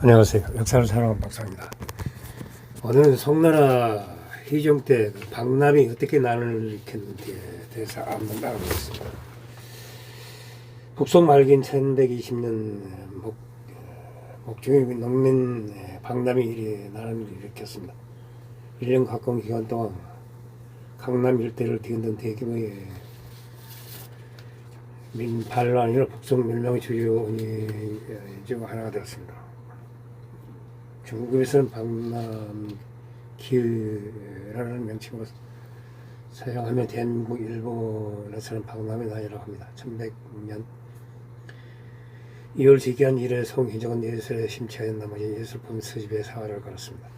안녕하세요. 역사를 사랑하는 박사입니다. 오늘은 송나라 희종 때 박람이 어떻게 난을 일으켰는지에 대해서 한번 알아보겠습니다. 북송 말기인 1120년 목중의 농민 박람이 일이 난을 일으켰습니다. 1년 가까운 기간 동안 강남 일대를 뒤흔든 대규모의 민반란으로 북송 멸망의 주요원이 중 하나가 되었습니다. 중국에서는 박남기라는 명칭으로 사용하며 대한민국 일본에서는 박람의 난이라고 합니다. 1100년 2월 지기한 이래 송희정은 예술에 심취하여 나머지 예술품 서집에 사활을 걸었습니다.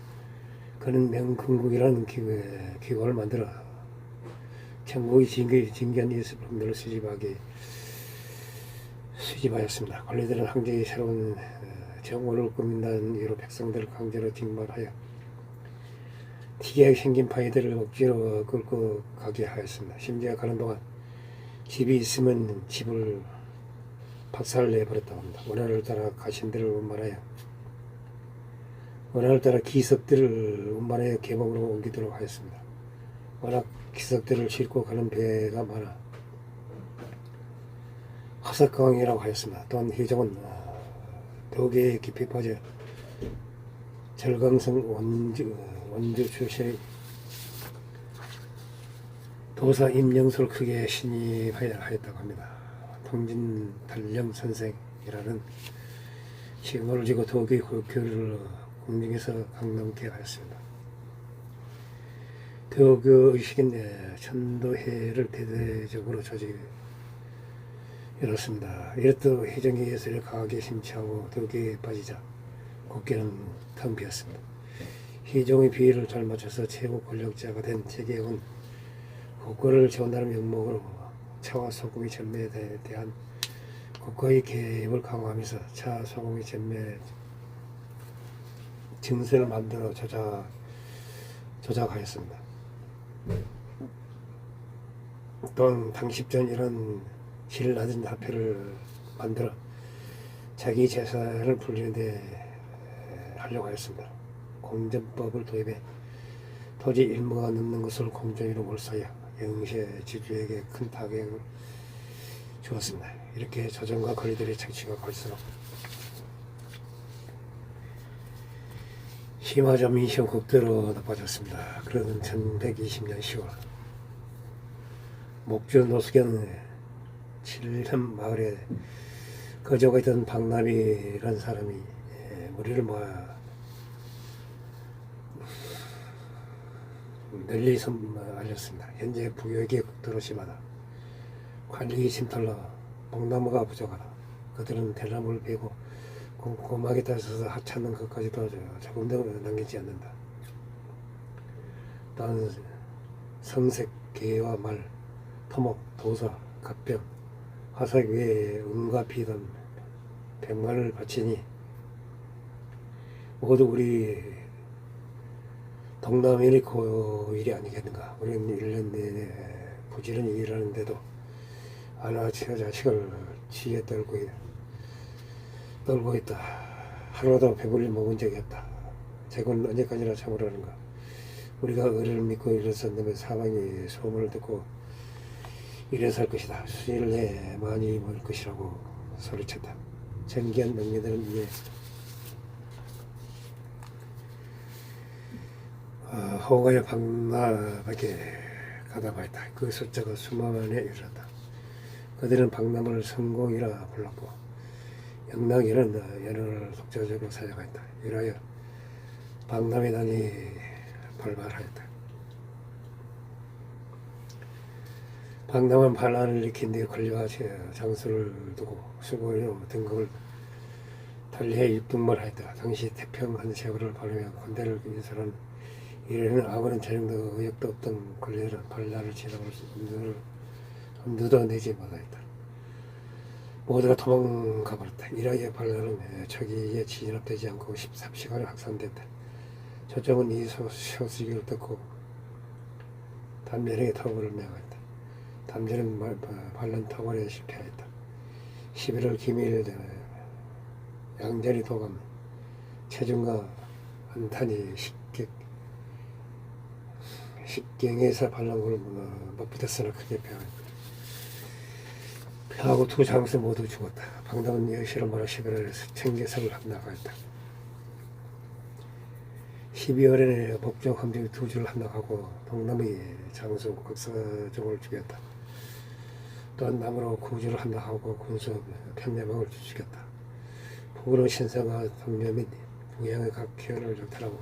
그는 명금국이라는 기관을 만들어 전국의 진귀한 예술품들을 수집하였습니다. 관리들은 황제의 새로운 정원을 꾸민다는 이유로 백성들을 강제로 징발하여 특이하게 생긴 파이들을 억지로 끌고 가게 하였습니다. 심지어 가는 동안 집이 있으면 집을 박살내버렸다고 합니다. 원한을 따라 가신들을 운반하여 원한을 따라 기석들을 운반하여 계곡으로 옮기도록 하였습니다. 워낙 기석들을 싣고 가는 배가 많아 화석강이라고 하였습니다. 또한 희정은 덕에 깊이 빠져 절강성 원주 출신의 도사 임영수를 크게 신임하였다고 합니다. 통진달령 선생이라는 칭호를 지고 덕의 교류를 공중에서 강넘게 하였습니다. 덕의 의식인 천도회를 대대적으로 이렇습니다. 이렇듯 희정의 예술에 강하게 심취하고 덕에 빠지자 국계는 텅 비었습니다. 희종의 비위를 잘 맞춰서 최고 권력자가 된 제계형은 국가를 지원하는 명목으로 차와 소금의 전매에 대한 국가의 개입을 강화하면서 차, 소금의 전매 증서를 만들어 조작하였습니다. 또한 당십전이라는 질 낮은 화폐를 만들어 자기 재산을 불리는데 하려고 하였습니다. 공전법을 도입해 토지 일무가 넘는 것을 공전위로 몰사하여 영세 지주에게 큰 타격을 주었습니다. 이렇게 조정과 관리들의 착취가 갈수록 심하자 민심 극대로 나빠졌습니다. 그러던 1120년 10월 목주 노숙연 칠현 마을에 거주하고 있던 박남이라는 사람이 머리를 모아 널리 알렸습니다. 현재 부역이 극도로 심하다. 관리의 침탈로 복나무가 부족하다. 그들은 대나무를 베고 꼼꼼하게 따져서 하찮는 것까지도 조금도 남기지 않는다. 또한 성색, 개와 말, 토목, 도사, 갑병, 화석 외에 은과 비단 100만을 바치니 모두 우리 동남인의 고일이 아니겠는가. 우리는 1년 내내 부지런히 일하는데도 아나 자식을 지에 떨고 있다. 하루도 배불리 먹은 적이 없다. 재고는 언제까지나 참으라는가. 우리가 의를 믿고 일어섰는데 사방이 소문을 듣고 이래 살 것이다. 수일 내에 많이 먹을 것이라고 소리쳤다. 정기한 농민들은 이에 호가의 박람에게 가담하였다. 그 숫자가 수만에 이르렀다. 그들은 박람을 성공이라 불렀고 영락이라는 연어를 독자적으로 사용하였다. 이라여 박람의 난이 발발하였다. 박람은 반란을 일으킨 뒤 권리와 장수를 두고 수고로 등급을 달리해 입등말하였다. 당시 태평한 세월을 바라며 군대를 인설한 이래는 아무런 재능도 의욕도 없던 권리들은 반란을 지나갈 누더내지 못하였다. 모두가 도망가버렸다. 이라여 반란은 초기에 진압되지 않고 13시간을 확산됐다. 조정은 이 소식을 듣고 담전에게 토벌을 명하였다. 담전은 반란 토벌에 실패하였다. 11월 기밀 양전이 도감 체중과 안탄이 식경에서 반란군을 맞붙었으나 크게 폐하고 두 장수 모두 죽었다. 방담은 여시를 몰아 11월에 청계석을 함락하였다. 12월에는 법정 함정이 두 줄을 함락하고 동남의 장수 극사종을 죽였다. 또한 남으로 구주를 함락하고 군수 편내방을 죽였다. 북으로 신성과 동료 및 북양의 각 기원을 약탈하고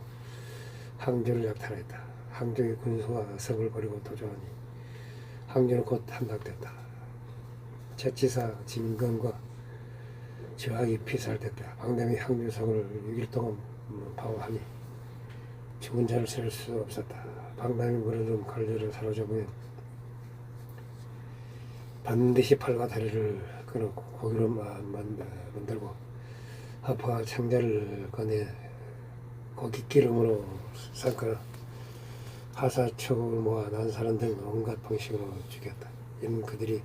항주를 약탈했다. 항주의 군수와 성을 버리고 도주하니 항주는 곧 함락됐다. 채치사 진건과 저항이 피살됐다. 방담이 항주성을 6일 동안 방어하니 죽은 자를 셀 수 없었다. 방담이 물어둔 관리를 사로잡으면 반드시 팔과 다리를 끊어 고기로 만들고 하프와 창자를 꺼내 고깃기름으로 삶거나 하사촉을 모아 난사람 등 온갖 방식으로 죽였다. 이는 그들이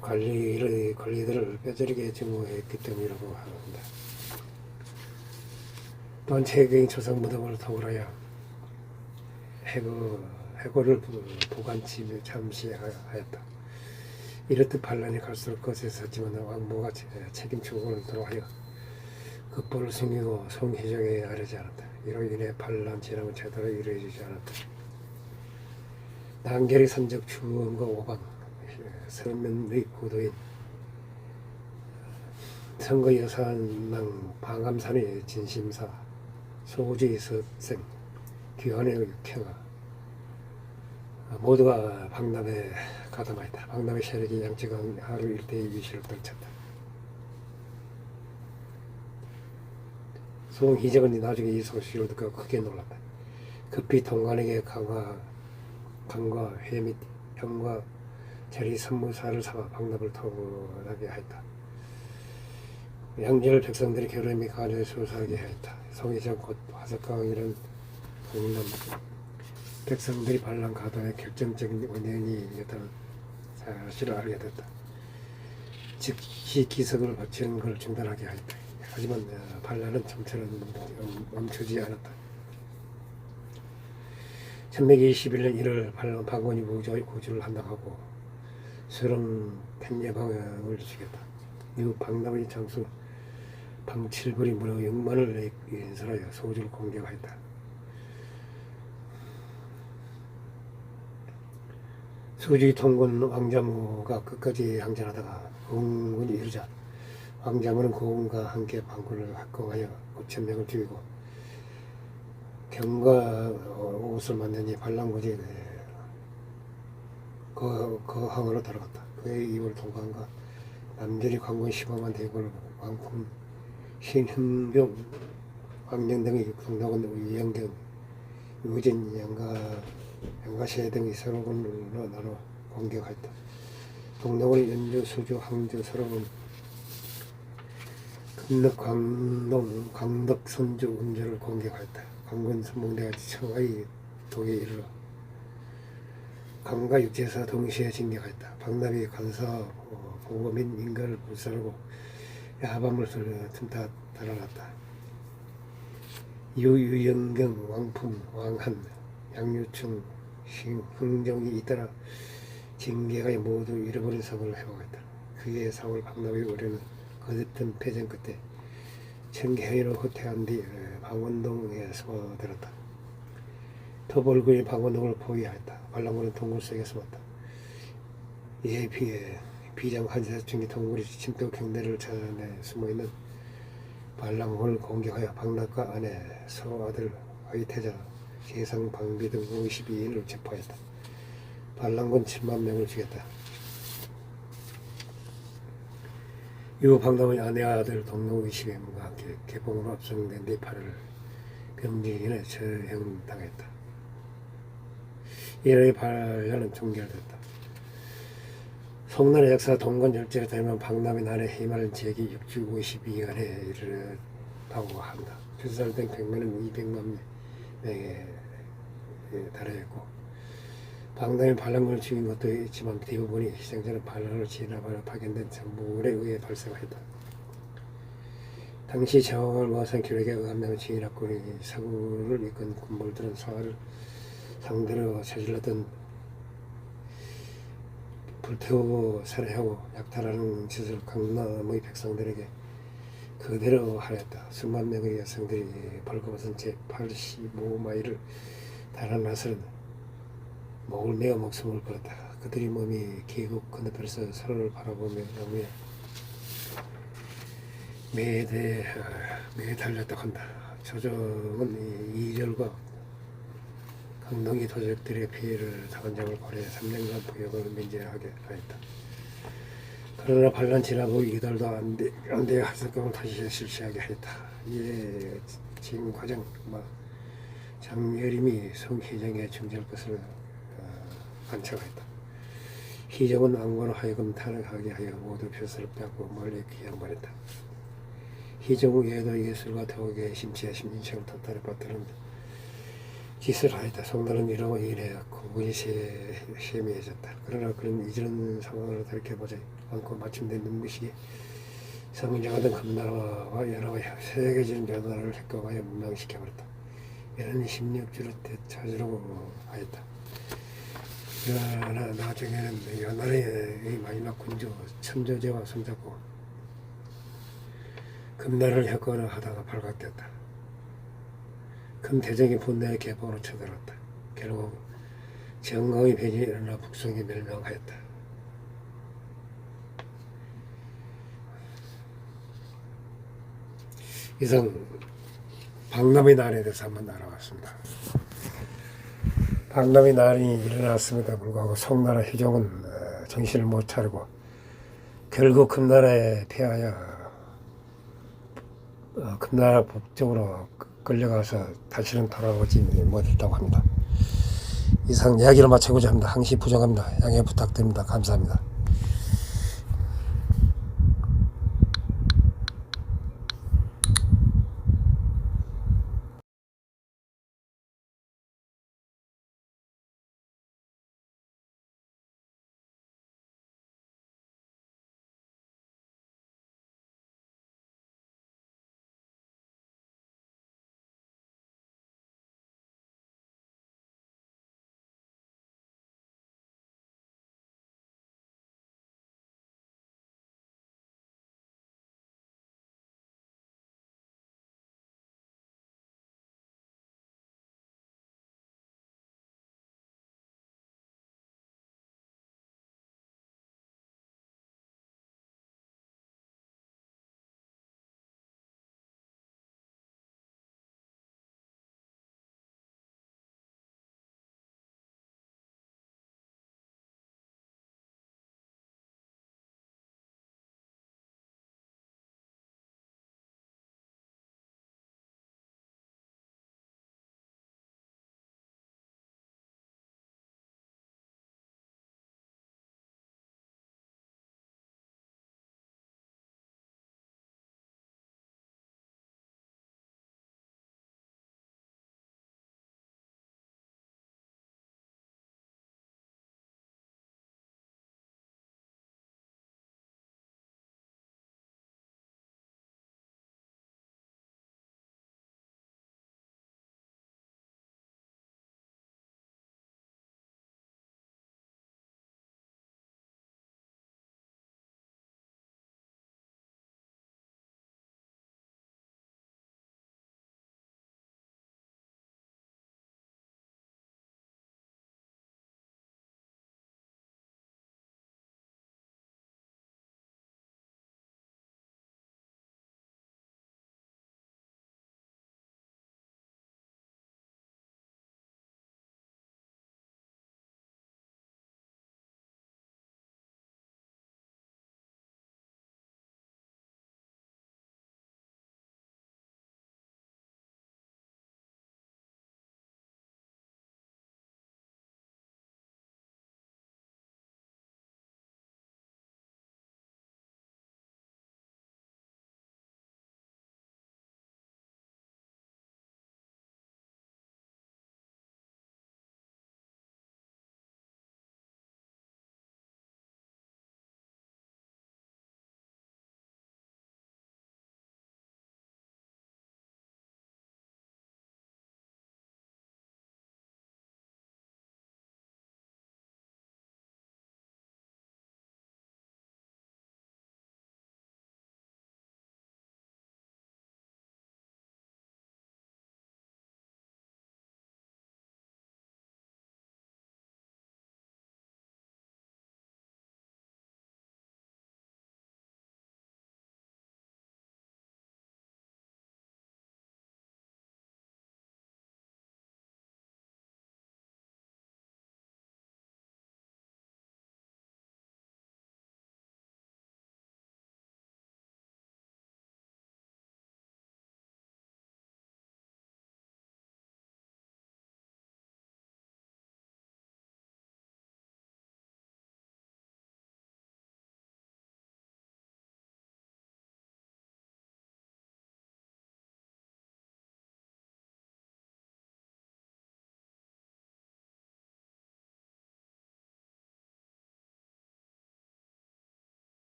관리들을 뼈저리게 증오했기 때문이라고 한다. 또한 최경이 조상 무덤을 토굴하여 해골을 보관치 잠시 하였다. 이렇듯 반란이 갈수록 거세졌지만 왕모가 책임지고 돌아하여 급보를 숨기고 송희정에 아뢰지 않았다. 이로 인해 반란 진압은 제대로 이루어지지 않았다. 난결의 선적 주원과 오방 서면의 고도인 선거 여사랑 방감산의 진심사 소주의 서생 귀환의 육행아 모두가 방남에 가담하였다. 방남의 세력이 양쯔강 하루 일대의 위시를 떨쳤다. 송희정은 나중에 이 소식을 듣고 크게 놀랐다. 급히 동관에게 강과 회 및 형과 자리 선무사를 삼아 방남을 토벌하게 하였다. 양절 백성들이 결혼 및 간을 수사하게 하였다. 송희정 곧 화석강이라는 강남 백성들이 반란 가담의 결정적인 원인이었다는 사실을 알게 됐다. 즉시 기석을 바치는 것을 중단하게 하였다. 하지만 반란은 점차는 멈추지 않았다. 1121년 1월 반란 방원이 구주를 함락하고 수령 팽예방을 죽였다. 이후 방남의 장수 방칠벌이 무려 6만을 연설하여 소주를 공격하였다. 수주의 통군 왕자무가 끝까지 항전하다가 공군이 이르자 왕자무는 고군과 함께 반군을 합공하여 5,000명을 죽이고 경과 옷을 만드니 반란군이 그 항으로 들어갔다. 그의 이월 동관과 남절이 관군 15만 대군을 왕품 신흥병 왕령 등의 동독은 이영경 유진 양가세 등의 서로군으로 나눠 공격하였다. 동독은 연주 수주 항주 서로군 금덕 광동 강덕 선주 운주를 공격하였다. 강군 선봉대가 청하의 동에 이르러 강과 육지에서 동시에 진격하였다. 방남이 관사 보고 및 민가를 불살하고 야밤을 틈타 달아났다. 유영경 왕품 왕한 양유충 흥정이 잇따라 징계가 모두 잃어버린 성을 회복했다. 그의 사월 방남의 우려는 거듭된 패전 끝에 청계회로 후퇴한 뒤 방원동에 숨어들었다. 토벌군이 방원동을 포위하였다. 반란군은 동굴 속에 숨었다. 이에 비해 비장 한세 중의 동굴이 침도 경내를 찾아내 숨어있는 반란군을 공격하여 방락과 아내 서아들 화이태자 세상 방비 등 52인을 체포했다. 반란군 7만 명을 죽였다. 이후 방남의 아내와 아들 동료 20명과 함께 개봉으로 압송된 뒤 8월 병진에 처형당했다. 이러한 반란은 종결됐다. 송나라 역사 동건 열제가 되면 방남의 난의 해마는 제기 6주 52간에 이르다고 한다. 출살된 백명은 200만 명에 달하였고 방남이 반란군을 죽인 것도 있지만 대부분이 희생자는 반란을 진압하여 파견된 정부에 의해 발생하였다. 당시 제왕을 모아선 기록에 의하면 진일학군이 사구를 이끈 군벌들은 사활을 상대로 저질렀던 불태우고 살해하고 약탈하는 짓을 강남의 백성들에게 그대로 하였다. 수만 명의 여성들이 벌거벗은 제85마일을 달아나서는 목을 메어 목숨을 걸었다. 그들이 몸이 계곡 건너편에서 서로를 바라보며 나무에 매에 달렸다 한다. 조정은 이절과 강동희 도적들의 피해를 당한 점을 고려해 3년간 부역을 면제하게 하였다. 그러나 반란 지나고 이달도 안 돼 하석강을 다시 실시하게 하였다. 이에 지금 과장 장여림이 송희정에 중지할 것을 간청하였다. 희정은 왕건을 하여금 탄핵하게 하여 모두 표서를 빼고 멀리 귀양보냈다. 희정 외에도 예술과 도곡의 심취해 심인책을 탓하려 받드는 짓을 하였다. 송나는 이러고 이래 구분이 세미해졌다. 그러나 그는 이전 상황을 돌이켜보자 않고 마침내 눈부시게 성장하던 금나라와 연합의 세계적인 변화를 겪어가며 문명시켜버렸다. 이런 16주를 되찾으려고 하였다. 그러나 나중에는 연나라의 마지막 군주 천조제와 손잡고 금나라를 혁거나 하다가 발각됐다. 금대정이 분노의 개봉으로 쳐들었다. 결국 정강의 변이 일어나 북송이 멸망하였다. 이상 박람회 날에 대해서 한번 알아봤습니다. 박람회 날이 일어났음에도 불구하고 송나라 희종은 정신을 못 차리고 결국 금나라에 패하여 금나라 북쪽으로 끌려가서 다시는 돌아오지 못했다고 합니다. 이상 이야기를 마치고자 합니다. 항시 부정합니다. 양해 부탁드립니다. 감사합니다.